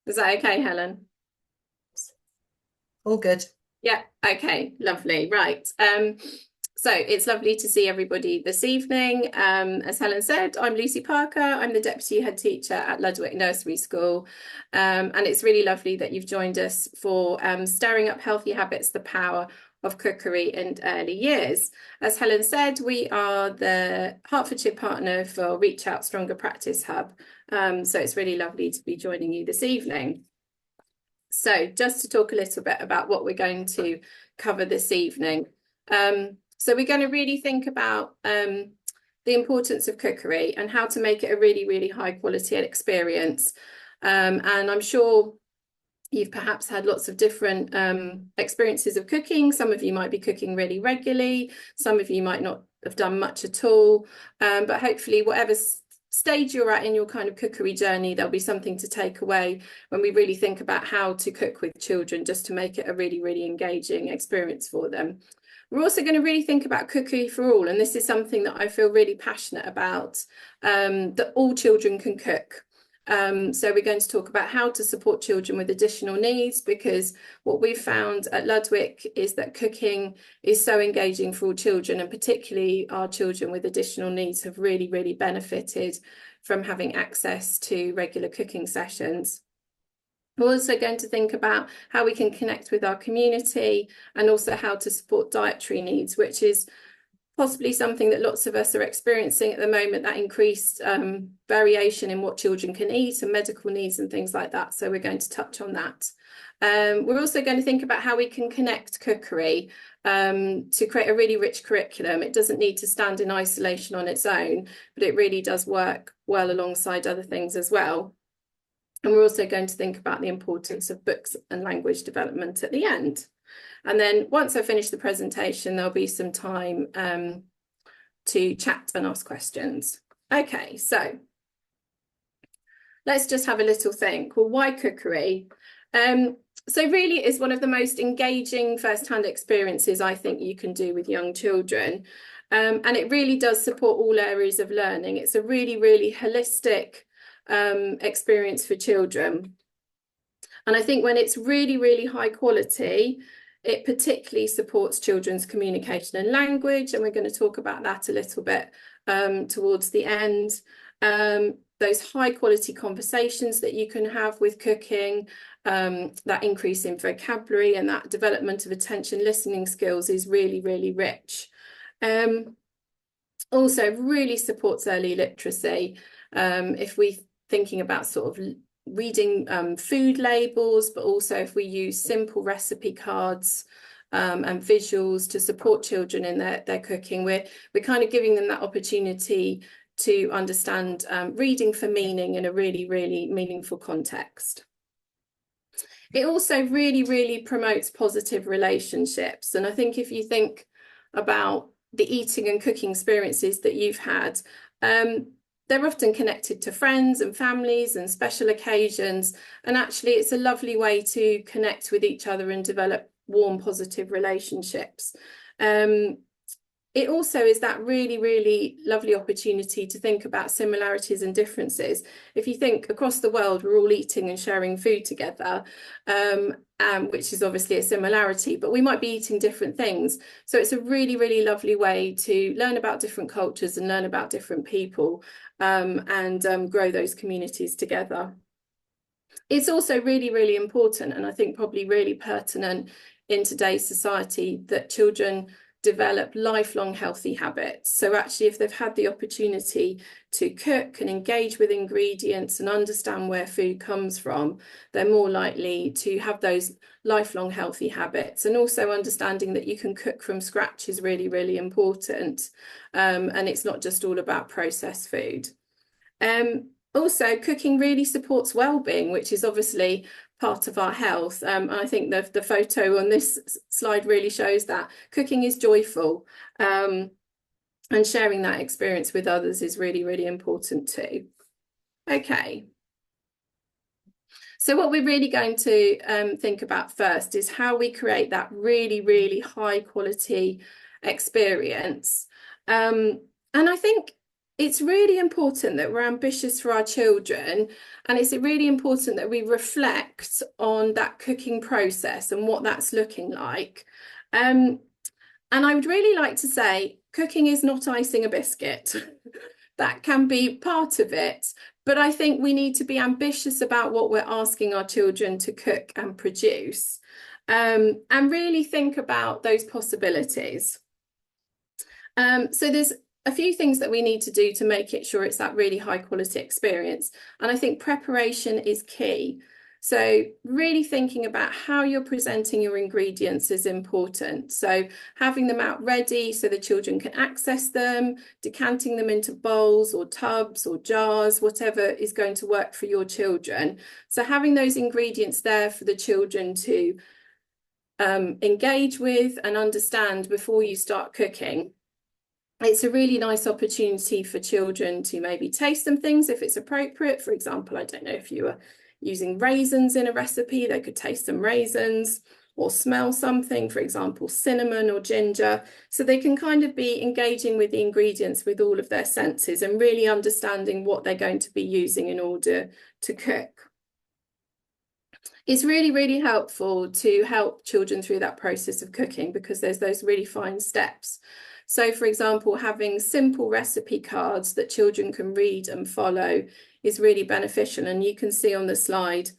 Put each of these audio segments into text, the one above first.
Is that okay, Helen? All good. Yeah, okay, lovely. Right. So it's lovely to see everybody this evening. As Helen said, I'm Lucy Parker. I'm the Deputy Head Teacher at Ludwick Nursery School. And it's really lovely that you've joined us for Stirring Up Healthy Habits, the Power of Cookery in Early Years. As Helen said, we are the Hertfordshire partner for Reach Out Stronger Practice Hub. So it's really lovely to be joining you this evening. So just to talk a little bit about what we're going to cover this evening. So we're going to really think about the importance of cookery and how to make it a really, really high quality experience. And I'm sure you've perhaps had lots of different experiences of cooking. Some of you might be cooking really regularly. Some of you might not have done much at all. But hopefully whatever stage you're at in your kind of cookery journey, there'll be something to take away when we really think about how to cook with children, just to make it a really, really engaging experience for them. We're also going to really think about cookery for all, and this is something that I feel really passionate about, that all children can cook. So we're going to talk about how to support children with additional needs, because what we've found at Ludwick is that cooking is so engaging for all children, and particularly our children with additional needs have really, really benefited from having access to regular cooking sessions. We're also going to think about how we can connect with our community and also how to support dietary needs, which is possibly something that lots of us are experiencing at the moment, that increased variation in what children can eat and medical needs and things like that. So we're going to touch on that. We're also going to think about how we can connect cookery to create a really rich curriculum. It doesn't need to stand in isolation on its own, but it really does work well alongside other things as well. And we're also going to think about the importance of books and language development at the end. And then once I finish the presentation, there'll be some time to chat and ask questions. Okay, so let's just have a little think. Well, why cookery? So really it's one of the most engaging first-hand experiences I think you can do with young children. And it really does support all areas of learning. It's a really, really holistic experience for children. And I think when it's really, really high quality, it particularly supports children's communication and language, and we're going to talk about that a little bit towards the end. Those high quality conversations that you can have with cooking, that increase in vocabulary and that development of attention listening skills is really, really rich. Also really supports early literacy. If we're thinking about sort of reading food labels, but also if we use simple recipe cards and visuals to support children in their cooking, we're kind of giving them that opportunity to understand reading for meaning in a really, really meaningful context. It also really, really promotes positive relationships. And I think if you think about the eating and cooking experiences that you've had, they're often connected to friends and families and special occasions. And actually, it's a lovely way to connect with each other and develop warm, positive relationships. It also is that really, really lovely opportunity to think about similarities and differences. If you think across the world, we're all eating and sharing food together, which is obviously a similarity, but we might be eating different things. So it's a really, really lovely way to learn about different cultures and learn about different people and grow those communities together. It's also really, really important, and I think probably really pertinent in today's society, that children develop lifelong healthy habits. So actually, if they've had the opportunity to cook and engage with ingredients and understand where food comes from, they're more likely to have those lifelong healthy habits. And also understanding that you can cook from scratch is really, really important. And it's not just all about processed food. Also, cooking really supports well-being, which is obviously part of our health. I think the photo on this slide really shows that cooking is joyful, and sharing that experience with others is really, really important too. Okay. So what we're really going to think about first is how we create that really, really high quality experience. And I think it's really important that we're ambitious for our children, and it's really important that we reflect on that cooking process and what that's looking like. And I would really like to say cooking is not icing a biscuit. That can be part of it, but I think we need to be ambitious about what we're asking our children to cook and produce, and really think about those possibilities. So there's a few things that we need to do to make it sure it's that really high quality experience. And I think preparation is key. So really thinking about how you're presenting your ingredients is important. So having them out ready so the children can access them, decanting them into bowls or tubs or jars, whatever is going to work for your children. So having those ingredients there for the children to engage with and understand before you start cooking. It's a really nice opportunity for children to maybe taste some things if it's appropriate. For example, I don't know if you were using raisins in a recipe, they could taste some raisins or smell something, for example, cinnamon or ginger. So they can kind of be engaging with the ingredients with all of their senses and really understanding what they're going to be using in order to cook. It's really, really helpful to help children through that process of cooking because there's those really fine steps. So, for example, having simple recipe cards that children can read and follow is really beneficial. And you can see on the slide,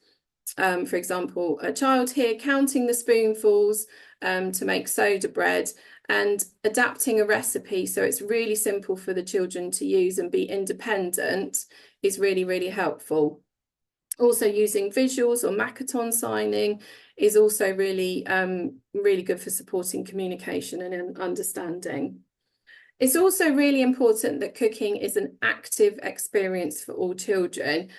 for example, a child here counting the spoonfuls to make soda bread and adapting a recipe so it's really simple for the children to use and be independent is really, really helpful. Also using visuals or Makaton signing is also really, really good for supporting communication and understanding. It's also really important that cooking is an active experience for all children.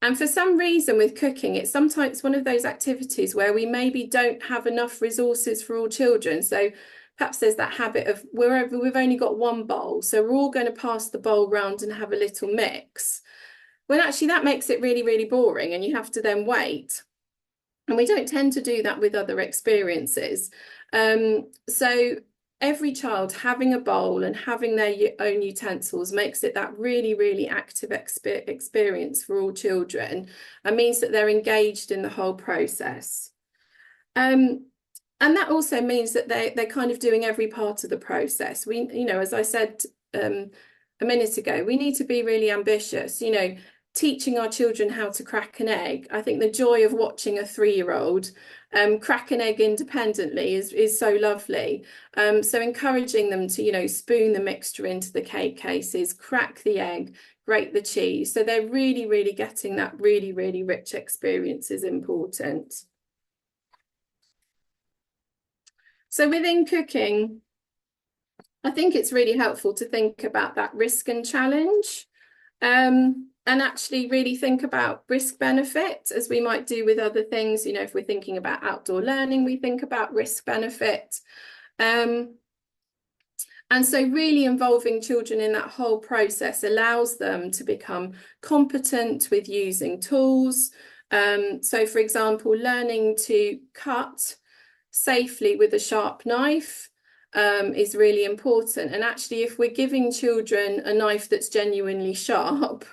And for some reason with cooking, it's sometimes one of those activities where we maybe don't have enough resources for all children. So perhaps there's that habit of we've only got one bowl, so we're all going to pass the bowl round and have a little mix. When actually that makes it really, really boring and you have to then wait. And we don't tend to do that with other experiences. So every child having a bowl and having their own utensils makes it that really, really active experience for all children and means that they're engaged in the whole process. And that also means that they're kind of doing every part of the process. As I said a minute ago, we need to be really ambitious, teaching our children how to crack an egg. I think the joy of watching a 3-year-old crack an egg independently is so lovely. So encouraging them to, spoon the mixture into the cake cases, crack the egg, grate the cheese. So they're really, really getting that really, really rich experience is important. So within cooking, I think it's really helpful to think about that risk and challenge. And actually really think about risk benefit as we might do with other things. If we're thinking about outdoor learning, we think about risk benefit. And so really involving children in that whole process allows them to become competent with using tools. So for example, learning to cut safely with a sharp knife is really important. And actually, if we're giving children a knife that's genuinely sharp,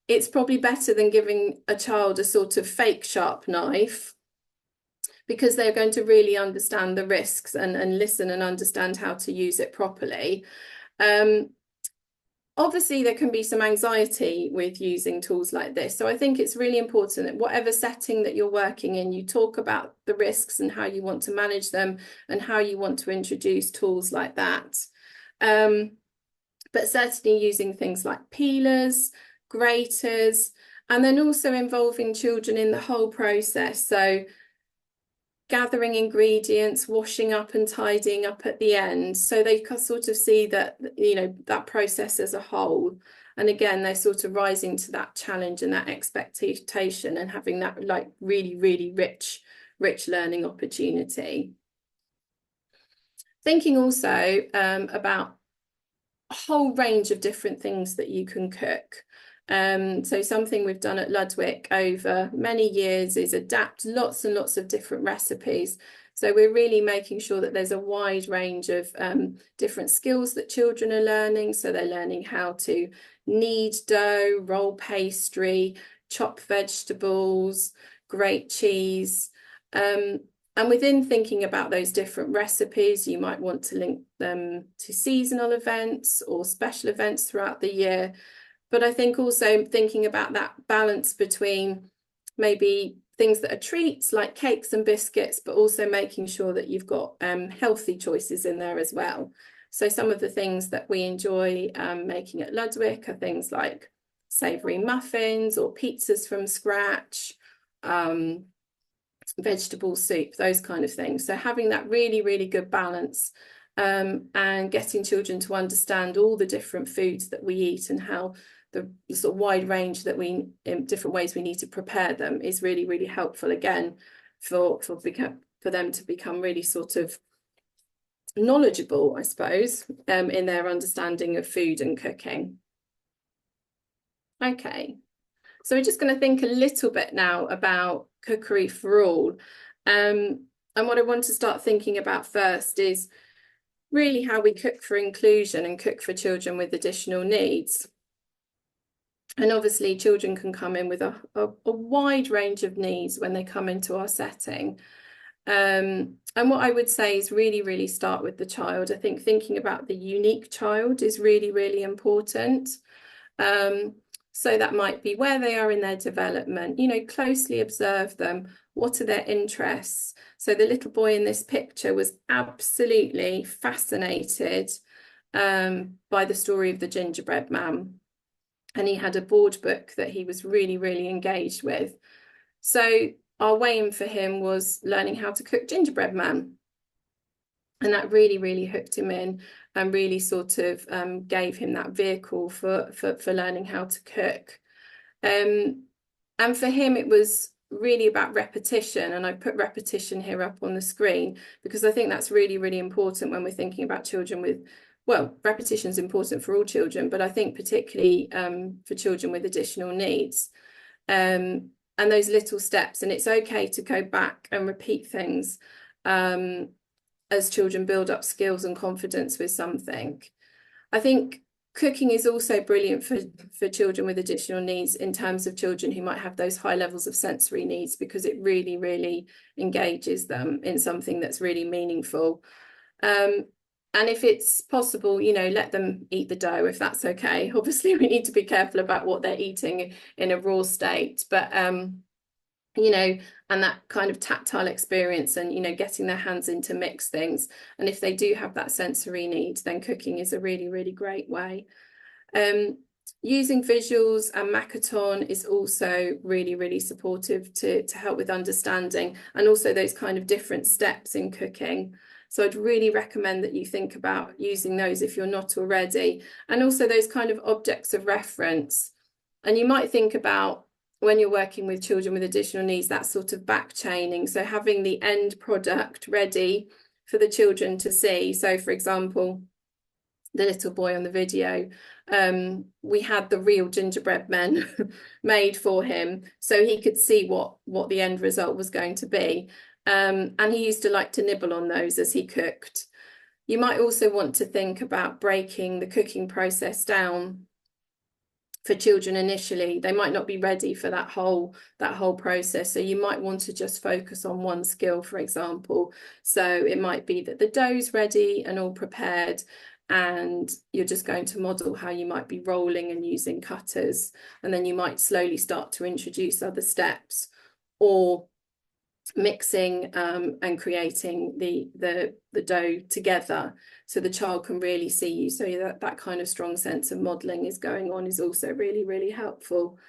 it's probably better than giving a child a sort of fake sharp knife because they're going to really understand the risks and listen and understand how to use it properly. Obviously, there can be some anxiety with using tools like this. So I think it's really important that whatever setting that you're working in, you talk about the risks and how you want to manage them and how you want to introduce tools like that. But certainly using things like peelers, graters, and then also involving children in the whole process. So gathering ingredients, washing up and tidying up at the end. So they can sort of see that, that process as a whole. And again, they're sort of rising to that challenge and that expectation and having that like really, really rich learning opportunity. Thinking also about a whole range of different things that you can cook. So something we've done at Ludwig over many years is adapt lots and lots of different recipes. So we're really making sure that there's a wide range of different skills that children are learning. So they're learning how to knead dough, roll pastry, chop vegetables, grate cheese. And within thinking about those different recipes, you might want to link them to seasonal events or special events throughout the year. But I think also thinking about that balance between maybe things that are treats like cakes and biscuits, but also making sure that you've got healthy choices in there as well. So some of the things that we enjoy making at Ludwig are things like savoury muffins or pizzas from scratch, vegetable soup, those kind of things. So having that really, really good balance and getting children to understand all the different foods that we eat and how the sort of wide range that we, in different ways we need to prepare them, is really, really helpful again for them to become really sort of knowledgeable, I suppose, in their understanding of food and cooking. Okay, so we're just going to think a little bit now about cookery for all. And what I want to start thinking about first is really how we cook for inclusion and cook for children with additional needs. And obviously children can come in with a wide range of needs when they come into our setting. And what I would say is really, really start with the child. I think thinking about the unique child is really, really important. So that might be where they are in their development, you know, closely observe them. What are their interests? So the little boy in this picture was absolutely fascinated by the story of the gingerbread man. And he had a board book that he was really, really engaged with. So our way in for him was learning how to cook gingerbread man. And that really, really hooked him in and really sort of gave him that vehicle for learning how to cook. And for him, it was really about repetition. And I put repetition here up on the screen because I think that's really, really important when we're thinking about children with, well, repetition is important for all children, but I think particularly for children with additional needs. And those little steps, and it's okay to go back and repeat things as children build up skills and confidence with something. I think cooking is also brilliant for children with additional needs in terms of children who might have those high levels of sensory needs, because it really, really engages them in something that's really meaningful. And if it's possible, you know, let them eat the dough if that's okay. Obviously, we need to be careful about what they're eating in a raw state, but you know, and that kind of tactile experience and, you know, getting their hands in to mix things. And if they do have that sensory need, then cooking is a really, really great way. Using visuals and Makaton is also really, really supportive to help with understanding, and also those kind of different steps in cooking. So I'd really recommend that you think about using those if you're not already, and also those kind of objects of reference. And you might think about, when you're working with children with additional needs, that sort of back chaining. So having the end product ready for the children to see. So for example, the little boy on the video, we had the real gingerbread men made for him so he could see what the end result was going to be. And he used to like to nibble on those as he cooked. You might also want to think about breaking the cooking process down. For children initially, they might not be ready for that whole process. So you might want to just focus on one skill, for example. So it might be that the dough's ready and all prepared, and you're just going to model how you might be rolling and using cutters. And then you might slowly start to introduce other steps, or mixing and creating the dough together so the child can really see you. So that kind of strong sense of modelling is going on is also really, really helpful.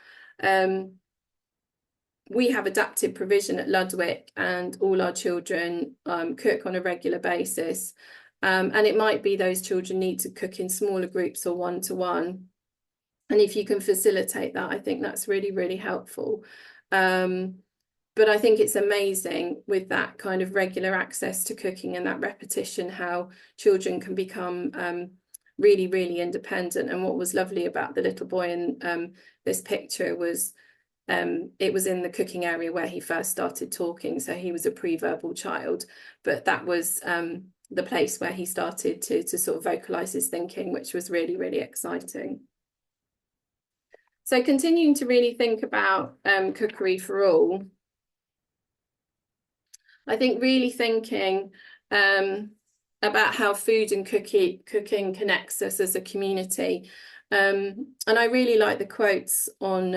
We have adapted provision at Ludwig, and all our children cook on a regular basis. And it might be those children need to cook in smaller groups or one-to-one. And if you can facilitate that, I think that's really, really helpful. But I think it's amazing with that kind of regular access to cooking and that repetition, how children can become really, really independent. And what was lovely about the little boy in this picture was it was in the cooking area where he first started talking. So he was a pre-verbal child, but that was the place where he started to sort of vocalize his thinking, which was really, really exciting. So continuing to really think about cookery for all, I think really thinking about how food and cooking connects us as a community. And I really like the quotes on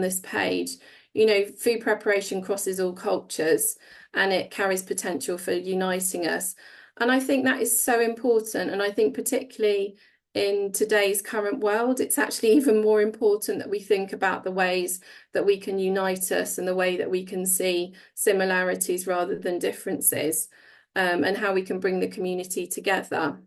this page. You know, food preparation crosses all cultures and it carries potential for uniting us. And I think that is so important. And I think particularly in today's current world, it's actually even more important that we think about the ways that we can unite us and the way that we can see similarities rather than differences, and how we can bring the community together.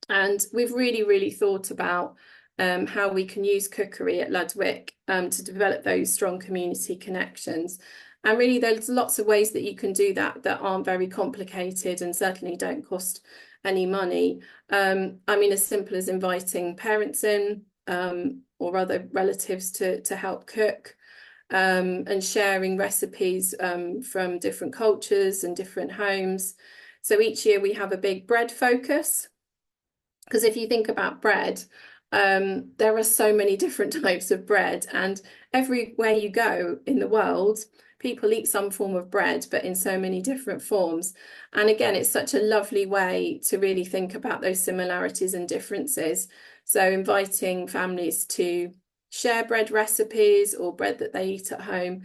And we've really, really thought about how we can use cookery at Ludwig to develop those strong community connections. And really, there's lots of ways that you can do that that aren't very complicated and certainly don't cost any money. I mean, as simple as inviting parents in or other relatives to help cook, and sharing recipes from different cultures and different homes. So each year we have a big bread focus, because if you think about bread, there are so many different types of bread, and everywhere you go in the world, people eat some form of bread, but in so many different forms. And again, it's such a lovely way to really think about those similarities and differences. So inviting families to share bread recipes or bread that they eat at home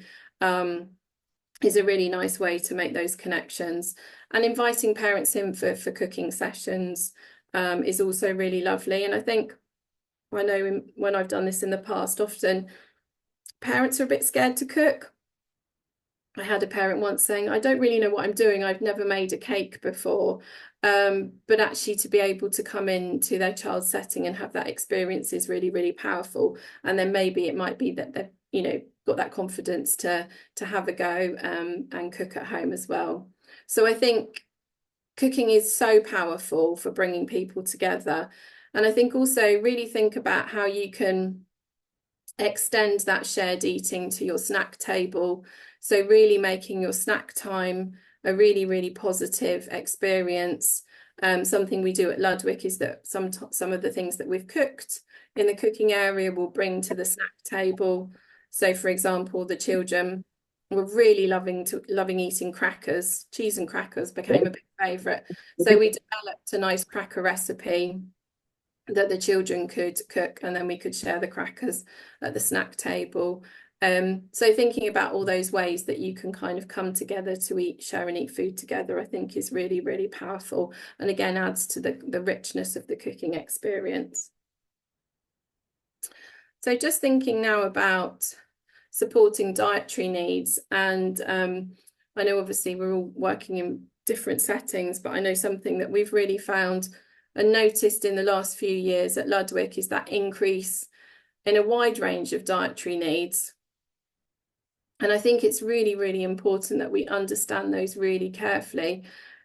is a really nice way to make those connections. And inviting parents in for cooking sessions is also really lovely. And I think, I know when I've done this in the past, often parents are a bit scared to cook. I had a parent once saying, I don't really know what I'm doing. I've never made a cake before. But actually to be able to come into their child's setting and have that experience is really, really powerful. And then maybe it might be that they've, you know, got that confidence to have a go and cook at home as well. So I think cooking is so powerful for bringing people together. And I think also really think about how you can extend that shared eating to your snack table. So really making your snack time a really, really positive experience. Something we do at Ludwig is that some of the things that we've cooked in the cooking area we'll bring to the snack table. So for example, the children were really loving eating crackers. Cheese and crackers became a big favourite. So we developed a nice cracker recipe that the children could cook, and then we could share the crackers at the snack table. So thinking about all those ways that you can kind of come together to eat, share and eat food together, I think is really, really powerful. And again, adds to the richness of the cooking experience. So just thinking now about supporting dietary needs. And I know obviously we're all working in different settings, but I know something that we've really found and noticed in the last few years at Ludwig is that increase in a wide range of dietary needs. And I think it's really, really important that we understand those really carefully,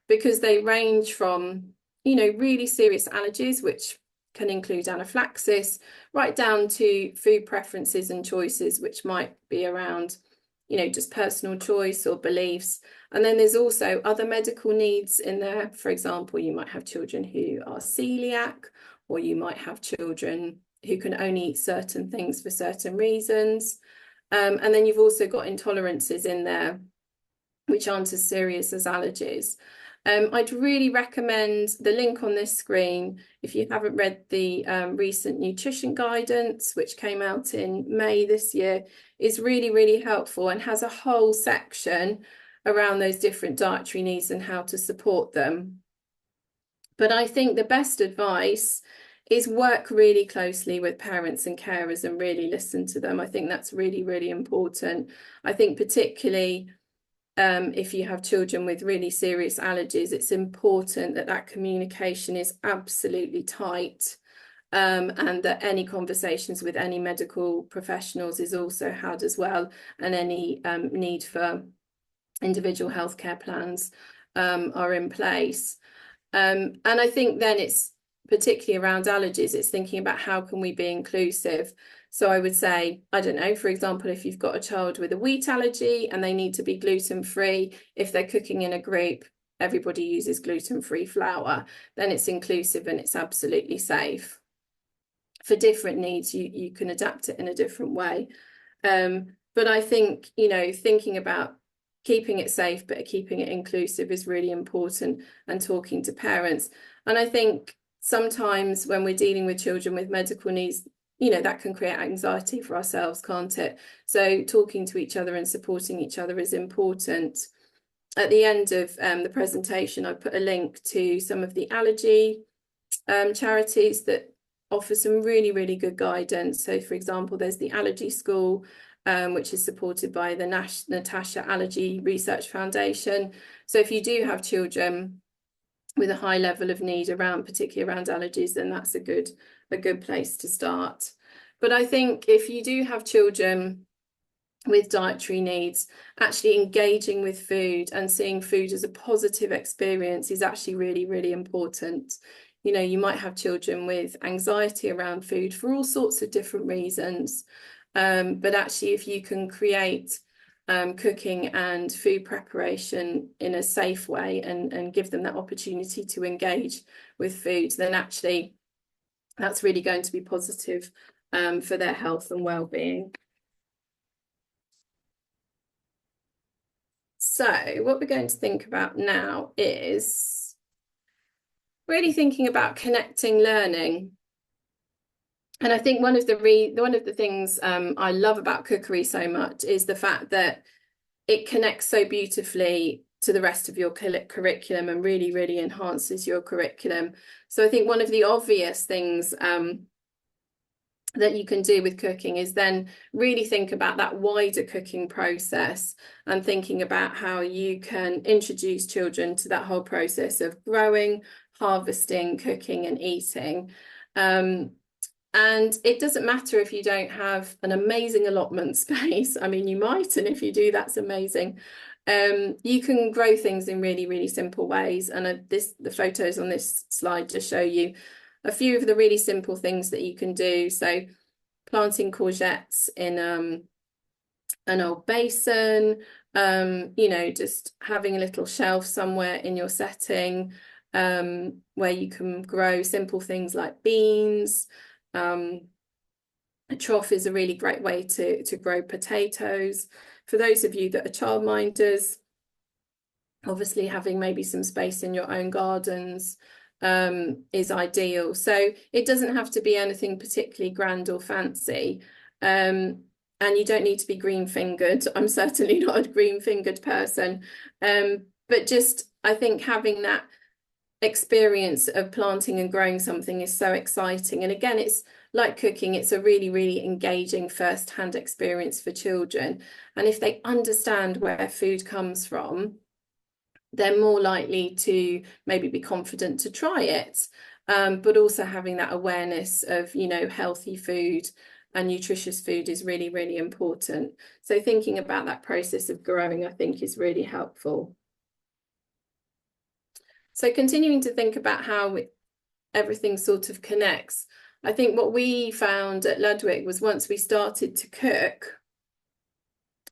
because they range from, you know, really serious allergies, which can include anaphylaxis, right down to food preferences and choices, which might be around, you know, just personal choice or beliefs. And then there's also other medical needs in there. For example, you might have children who are celiac, or you might have children who can only eat certain things for certain reasons. And then you've also got intolerances in there, which aren't as serious as allergies. I'd really recommend the link on this screen if you haven't read the recent nutrition guidance, which came out in May this year, is really, really helpful and has a whole section around those different dietary needs and how to support them. But I think the best advice is work really closely with parents and carers and really listen to them. I think that's really, really important. I think particularly if you have children with really serious allergies, it's important that that communication is absolutely tight, and that any conversations with any medical professionals is also had as well, and any need for individual healthcare plans are in place. And I think then it's particularly around allergies, it's thinking about how can we be inclusive. So I would say, I don't know, for example, if you've got a child with a wheat allergy and they need to be gluten-free, if they're cooking in a group, everybody uses gluten-free flour, then it's inclusive and it's absolutely safe. For different needs, you can adapt it in a different way. But I think, thinking about keeping it safe, but keeping it inclusive is really important, and talking to parents. And I think sometimes when we're dealing with children with medical needs, that can create anxiety for ourselves, can't it? So talking to each other and supporting each other is important. At the end of the presentation, I put a link to some of the allergy charities that offer some really, really good guidance. So, for example, there's the Allergy School, which is supported by the Natasha Allergy Research Foundation. So if you do have children with a high level of need particularly around allergies, then that's a good place to start. But I think if you do have children with dietary needs, actually engaging with food and seeing food as a positive experience is actually really, really important. You might have children with anxiety around food for all sorts of different reasons. But actually, if you can create cooking and food preparation in a safe way and give them that opportunity to engage with food, then actually that's really going to be positive for their health and well-being. So what we're going to think about now is really thinking about connecting learning. And I think one of the things I love about cookery so much is the fact that it connects so beautifully to the rest of your curriculum and really, really enhances your curriculum. So I think one of the obvious things that you can do with cooking is then really think about that wider cooking process and thinking about how you can introduce children to that whole process of growing, harvesting, cooking and eating. And it doesn't matter if you don't have an amazing allotment space. I mean, you might, and if you do, that's amazing. You can grow things in really, really simple ways. And the photos on this slide just show you a few of the really simple things that you can do. So planting courgettes in an old basin, just having a little shelf somewhere in your setting where you can grow simple things like beans. A trough is a really great way to grow potatoes. For those of you that are childminders, obviously having maybe some space in your own gardens is ideal. So it doesn't have to be anything particularly grand or fancy. And you don't need to be green-fingered. I'm certainly not a green-fingered person. But just, I think having that experience of planting and growing something is so exciting. And again, it's like cooking, it's a really, really engaging first-hand experience for children. And if they understand where food comes from, they're more likely to maybe be confident to try it. But also having that awareness of, healthy food and nutritious food is really, really important. So thinking about that process of growing, I think, is really helpful. So continuing to think about how everything sort of connects. I think what we found at Ludwig was once we started to cook,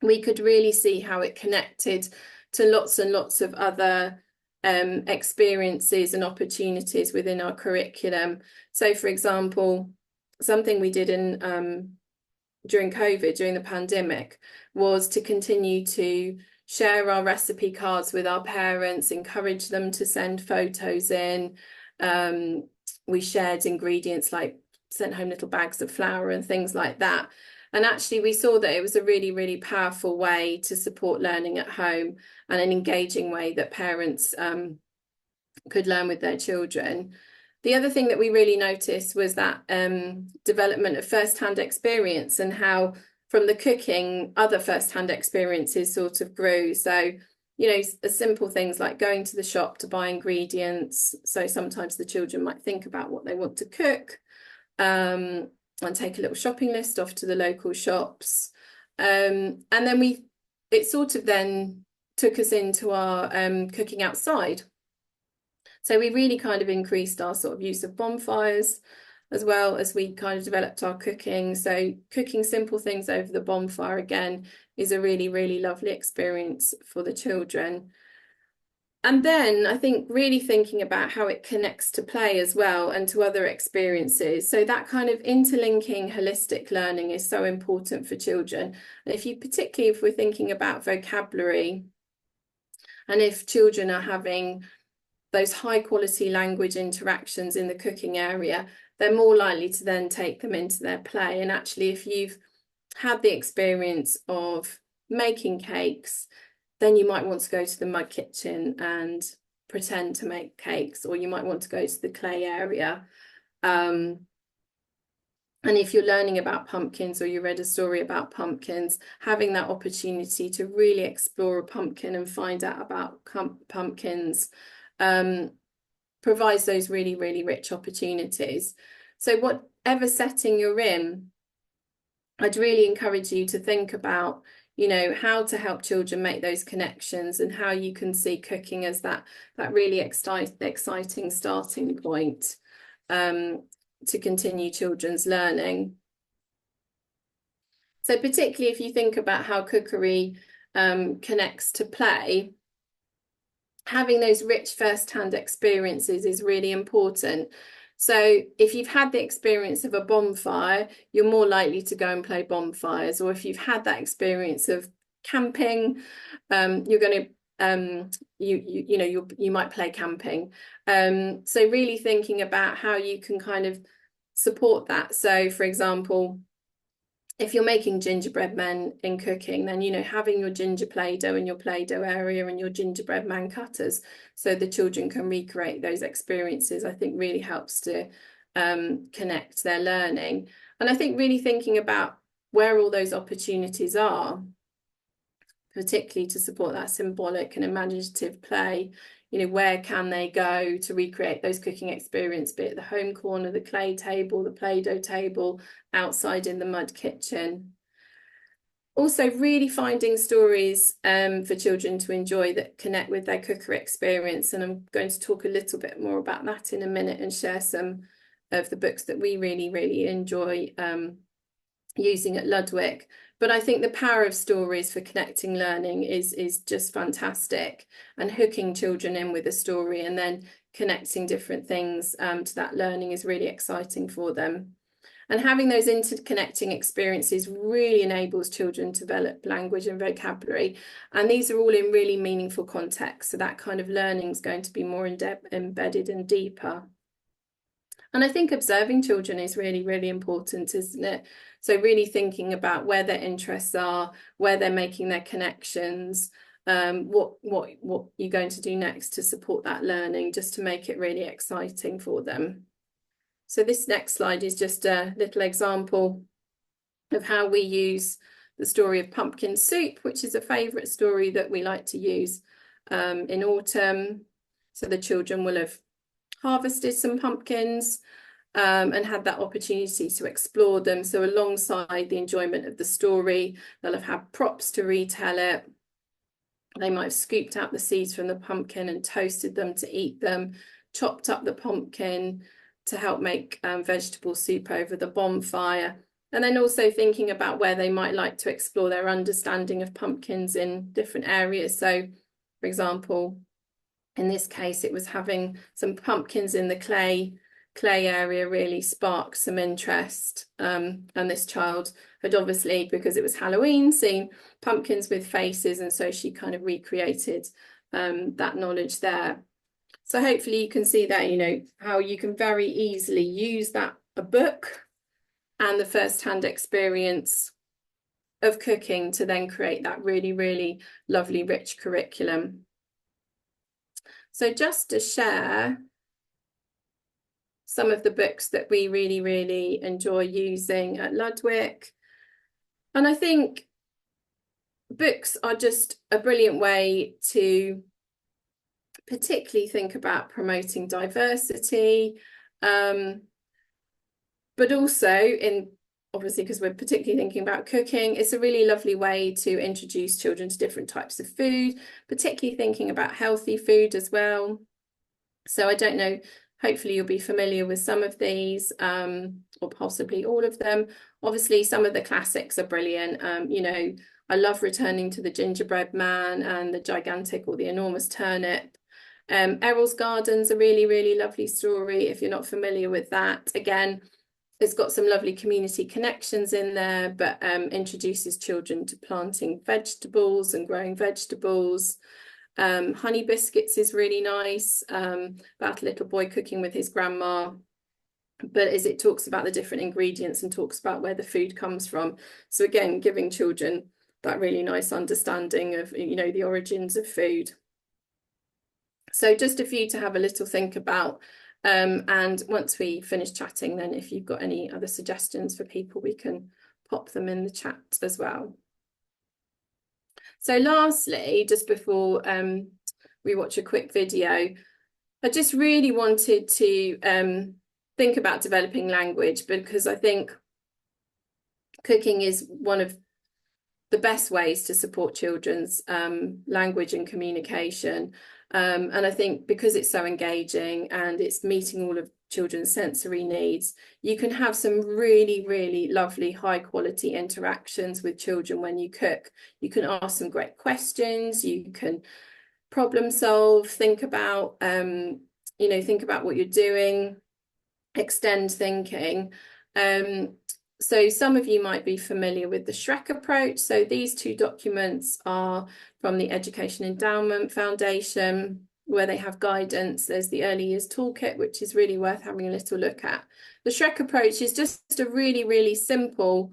we could really see how it connected to lots and lots of other experiences and opportunities within our curriculum. So, for example, something we did during COVID, during the pandemic, was to continue to share our recipe cards with our parents, encourage them to send photos in. We shared ingredients, like sent home little bags of flour and things like that. And actually we saw that it was a really, really powerful way to support learning at home and an engaging way that parents could learn with their children. The other thing that we really noticed was that development of first-hand experience and how from the cooking, other first-hand experiences sort of grew. So, simple things like going to the shop to buy ingredients. So sometimes the children might think about what they want to cook and take a little shopping list off to the local shops. And then it sort of then took us into our cooking outside. So we really kind of increased our sort of use of bonfires. as well as we kind of developed our cooking. So cooking simple things over the bonfire again is a really, really lovely experience for the children. And then I think really thinking about how it connects to play as well and to other experiences. So that kind of interlinking holistic learning is so important for children. And particularly if we're thinking about vocabulary, and if children are having those high quality language interactions in the cooking area, they're more likely to then take them into their play. And actually, if you've had the experience of making cakes, then you might want to go to the mud kitchen and pretend to make cakes, or you might want to go to the clay area. And if you're learning about pumpkins, or you read a story about pumpkins, having that opportunity to really explore a pumpkin and find out about pumpkins provides those really, really rich opportunities. So whatever setting you're in, I'd really encourage you to think about, how to help children make those connections, and how you can see cooking as that really exciting starting point to continue children's learning. So particularly if you think about how cookery connects to play, having those rich first-hand experiences is really important. So if you've had the experience of a bonfire, you're more likely to go and play bonfires. Or if you've had that experience of camping, you're going to you might play camping. So really thinking about how you can kind of support that. So for example, if you're making gingerbread men in cooking, then, having your ginger Play-Doh in your Play-Doh area and your gingerbread man cutters so the children can recreate those experiences, I think really helps to connect their learning. And I think really thinking about where all those opportunities are, particularly to support that symbolic and imaginative play, where can they go to recreate those cooking experiences, be it the home corner, the clay table, the Play-Doh table, outside in the mud kitchen. Also really finding stories for children to enjoy that connect with their cookery experience. And I'm going to talk a little bit more about that in a minute and share some of the books that we really, really enjoy using at Ludwig. But I think the power of stories for connecting learning is just fantastic, and hooking children in with a story and then connecting different things to that learning is really exciting for them. And having those interconnecting experiences really enables children to develop language and vocabulary. And these are all in really meaningful contexts. So that kind of learning is going to be more embedded and deeper. And I think observing children is really, really important, isn't it? So really thinking about where their interests are, where they're making their connections, what you're going to do next to support that learning, just to make it really exciting for them. So this next slide is just a little example of how we use the story of pumpkin soup, which is a favourite story that we like to use in autumn. So the children will have harvested some pumpkins and had that opportunity to explore them. So alongside the enjoyment of the story, they'll have had props to retell it. They might have scooped out the seeds from the pumpkin and toasted them to eat them, chopped up the pumpkin to help make vegetable soup over the bonfire. And then also thinking about where they might like to explore their understanding of pumpkins in different areas. So, for example, in this case, it was having some pumpkins in the clay area really sparked some interest. And this child had obviously, because it was Halloween, seen pumpkins with faces, and so she kind of recreated that knowledge there. So hopefully you can see that, how you can very easily use a book and the first-hand experience of cooking to then create that really, really lovely, rich curriculum. So just to share some of the books that we really, really enjoy using at Ludwig. And I think books are just a brilliant way to particularly think about promoting diversity, but also obviously, because we're particularly thinking about cooking, it's a really lovely way to introduce children to different types of food, particularly thinking about healthy food as well. So I don't know Hopefully you'll be familiar with some of these, or possibly all of them. Obviously, some of the classics are brilliant. You know, I love returning to the gingerbread man and the gigantic or the enormous turnip. Errol's Garden's a really, really lovely story if you're not familiar with that. Again, it's got some lovely community connections in there, but introduces children to planting vegetables and growing vegetables. Honey Biscuits is really nice, about a little boy cooking with his grandma, but as it talks about the different ingredients and talks about where the food comes from. So again, giving children that really nice understanding of, you know, the origins of food. So just a few to have a little think about. And once we finish chatting, then if you've got any other suggestions for people, we can pop them in the chat as well. So lastly, just before we watch a quick video, I just really wanted to think about developing language, because I think cooking is one of the best ways to support children's language and communication. And I think because it's so engaging and it's meeting all of children's sensory needs, you can have some really, really lovely high quality interactions with children when you cook. You can ask some great questions, you can problem solve, think about, you know, think about what you're doing, extend thinking. So some of you might be familiar with the Shrek approach. So these two documents are from the Education Endowment Foundation, where they have guidance. There's the Early Years Toolkit, which is really worth having a little look at. The Shrek approach is just a really, really simple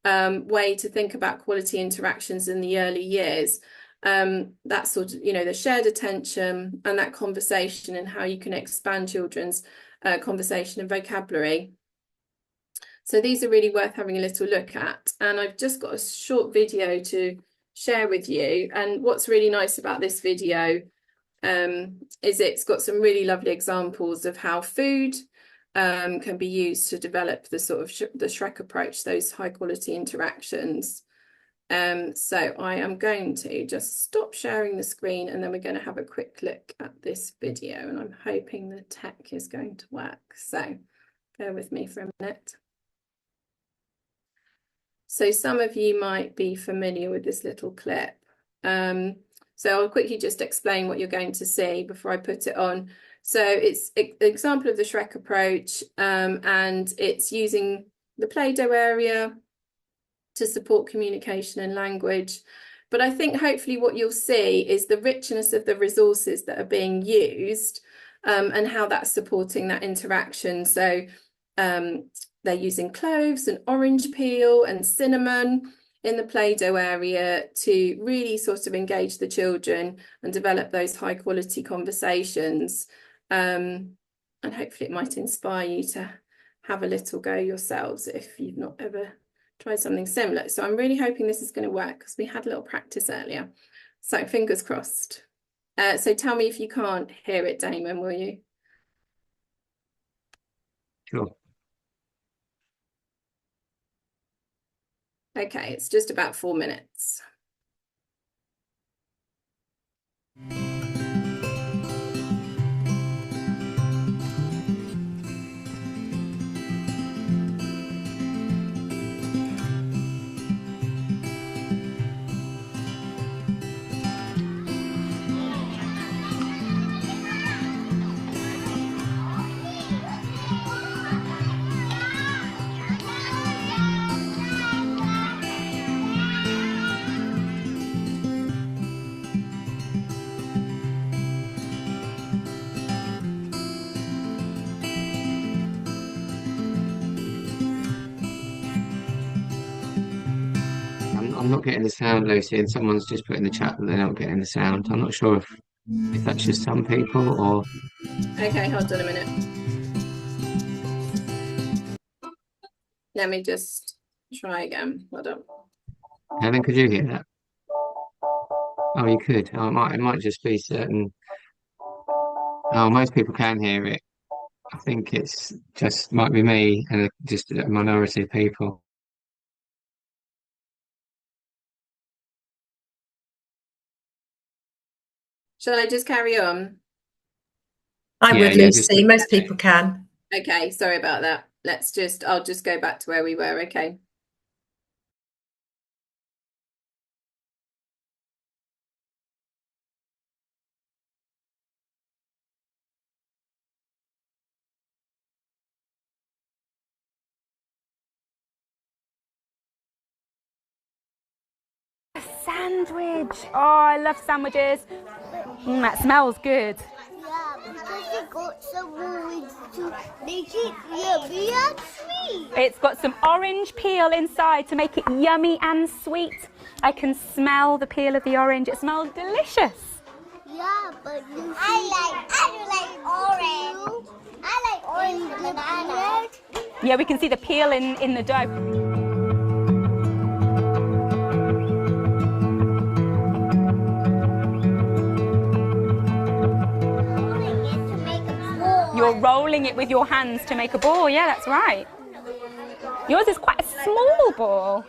way to think about quality interactions in the early years. That sort of, you know, the shared attention and that conversation and how you can expand children's conversation and vocabulary. So these are really worth having a little look at. And I've just got a short video to share with you. And what's really nice about this video is it's got some really lovely examples of how food can be used to develop the sort of the Shrek approach, those high quality interactions. So I am going to just stop sharing the screen, and then we're going to have a quick look at this video, and I'm hoping the tech is going to work. So bear with me for a minute. So some of you might be familiar with this little clip. So I'll quickly just explain what you're going to see before I put it on. So it's an example of the Shrek approach, and it's using the Play-Doh area to support communication and language. But I think hopefully what you'll see is the richness of the resources that are being used, and how that's supporting that interaction. So they're using cloves and orange peel and cinnamon in the Play-Doh area to really sort of engage the children and develop those high quality conversations. And hopefully it might inspire you to have a little go yourselves if you've not ever tried something similar. So I'm really hoping this is going to work, because we had a little practice earlier. So fingers crossed. So tell me if you can't hear it, Damon, will you? Sure. Okay, it's just about 4 minutes. I'm not getting the sound, Lucy, and someone's just put in the chat that they're not getting the sound. I'm not sure if that's just some people or... Okay, hold on a minute. Let me just try again. Hold on. Helen, could you hear that? Oh, you could. Oh, it might just be certain... Oh, most people can hear it. I think it's just might be me and just a minority of people. Shall I just carry on? I'm Yeah, with yeah, just Lucy. Most people can. Okay, sorry about that. I'll just go back to where we were. Okay. Sandwich. Oh, I love sandwiches. That smells good. Yeah, because it got some orange to make it yummy and sweet. It's got some orange peel inside to make it yummy and sweet. I can smell the peel of the orange. It smells delicious. Yeah, but you I do like orange. I like orange banana. Yeah, we can see the peel in the dough. You're rolling it with your hands to make a ball. Yeah, that's right. Yours is quite a small ball.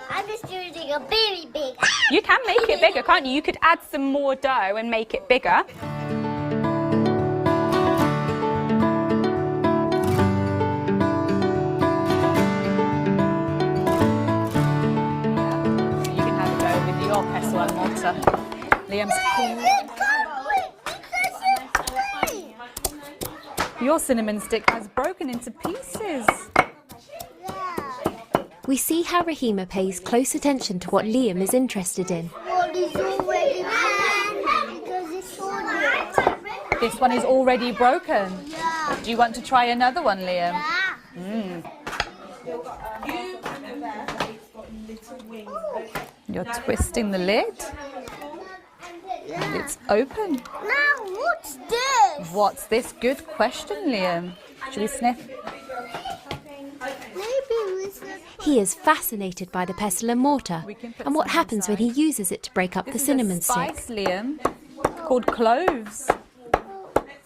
I'm just doing a very big. You can make it bigger, can't you? You could add some more dough and make it bigger. You can have a go with your pestle and mortar. Liam's Your cinnamon stick has broken into pieces. We see how Rahima pays close attention to what Liam is interested in. What is already broken because it's on. This one is already broken. Yeah. Do you want to try another one, Liam? You're twisting the lid. And it's open. Now what's this? What's this? Good question, Liam. Should we sniff? He is fascinated by the pestle and mortar and what happens when he uses it to break up the cinnamon stick. This is a spice, Liam, called cloves.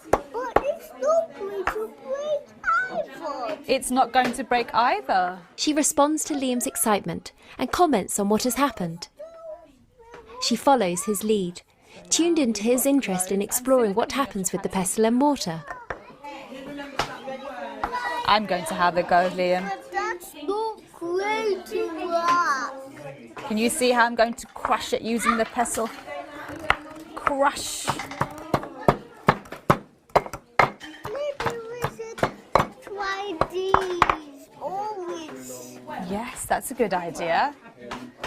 But it's not going to break either. It's not going to break either. She responds to Liam's excitement and comments on what has happened. She follows his lead, tuned into his interest in exploring what happens with the pestle and mortar. I'm going to have a go, Liam. But that's not going to work. Can you see how I'm going to crush it using the pestle? Crush. Maybe we should try these always. Yes, that's a good idea.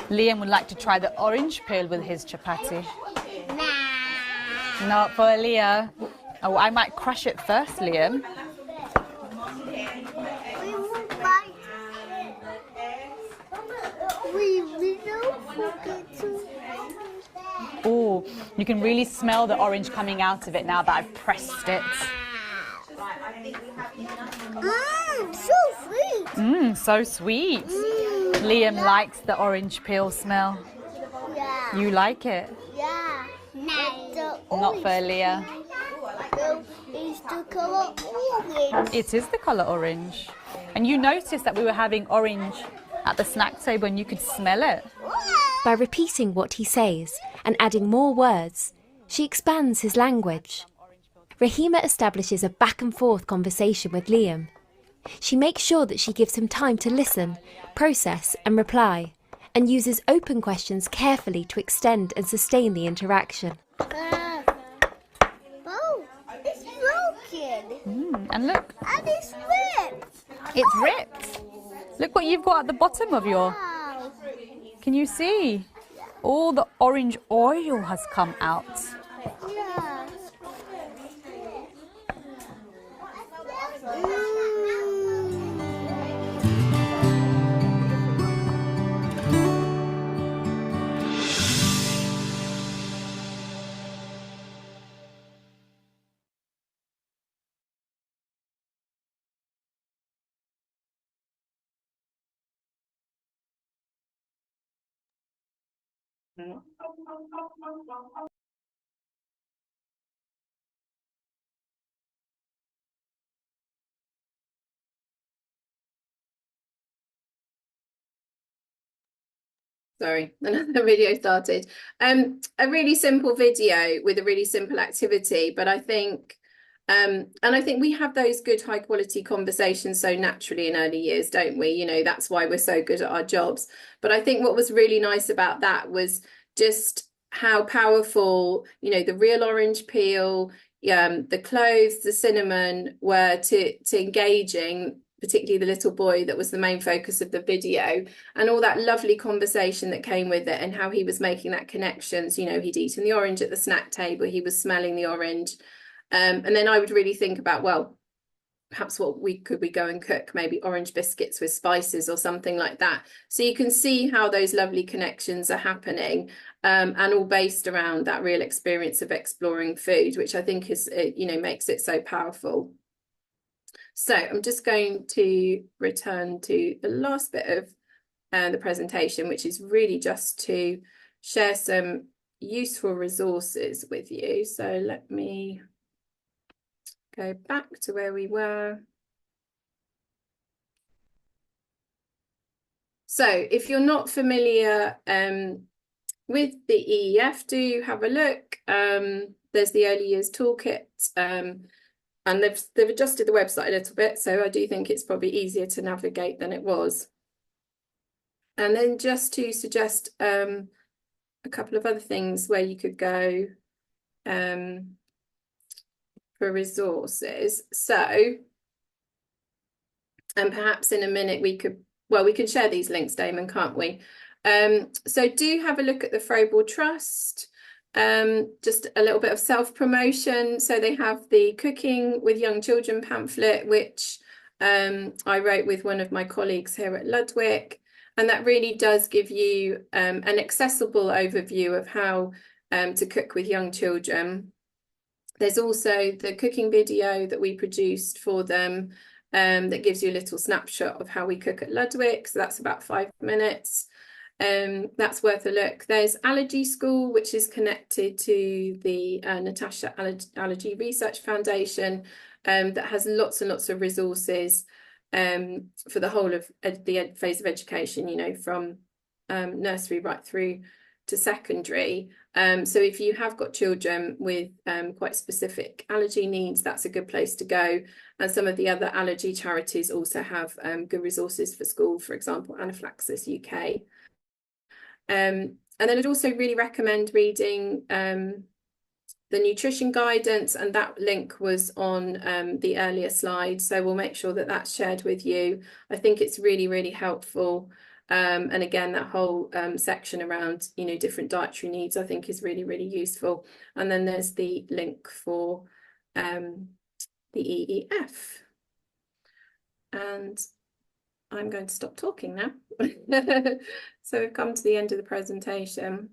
Liam would like to try the orange peel with his chapati. Nah. Not for Leo. Oh, I might crush it first, Liam. We won't bite. We don't forget to. Oh, you can really smell the orange coming out of it now that I've pressed it. So sweet. So sweet. Liam likes the orange peel smell. Yeah. You like it? Yeah. Not for Leah. It's the color orange. It is the colour orange. And you noticed that we were having orange at the snack table and you could smell it. By repeating what he says and adding more words, she expands his language. Rahima establishes a back and forth conversation with Liam. She makes sure that she gives him time to listen, process and reply, and uses open questions carefully to extend and sustain the interaction. Oh, it's broken. And look, And it's ripped. it's ripped. Look what you've got at the bottom of your... Wow. Can you see? All the orange oil has come out. Yeah. Sorry, another video started. A really simple video with a really simple activity, but I think And I think we have those good high quality conversations so naturally in early years, don't we? You know, that's why we're so good at our jobs. But I think what was really nice about that was just how powerful, you know, the real orange peel, the cloves, the cinnamon were to engaging, particularly the little boy that was the main focus of the video, and all that lovely conversation that came with it, and how he was making that connections. You know, he'd eaten the orange at the snack table, he was smelling the orange. And then I would really think about, well, perhaps what we go and cook, maybe orange biscuits with spices or something like that. So you can see how those lovely connections are happening, and all based around that real experience of exploring food, which I think is, you know, makes it so powerful. So I'm just going to return to the last bit of the presentation, which is really just to share some useful resources with you. So let me go back to where we were. So if you're not familiar with the EEF, do have a look. There's the Early Years Toolkit, and they've adjusted the website a little bit, so I do think it's probably easier to navigate than it was. And then just to suggest a couple of other things where you could go for resources. So, and perhaps in a minute we could, well, we can share these links, Damon, can't we? So do have a look at the Frobel Trust. Just a little bit of self-promotion. So they have the Cooking with Young Children pamphlet, which I wrote with one of my colleagues here at Ludwig. And that really does give you an accessible overview of how to cook with young children. There's also the cooking video that we produced for them, that gives you a little snapshot of how we cook at Ludwig. So that's about 5 minutes. That's worth a look. There's Allergy School, which is connected to the Natasha Allergy Research Foundation, that has lots and lots of resources for the whole of the phase of education, you know, from nursery right through to secondary. So if you have got children with quite specific allergy needs, that's a good place to go. And some of the other allergy charities also have good resources for school, for example, Anaphylaxis UK. And then I'd also really recommend reading the nutrition guidance, and that link was on the earlier slide, so we'll make sure that that's shared with you. I think it's really, really helpful. And again, that whole section around, you know, different dietary needs, I think is really, really useful. And then there's the link for the EEF. And I'm going to stop talking now. So we've come to the end of the presentation.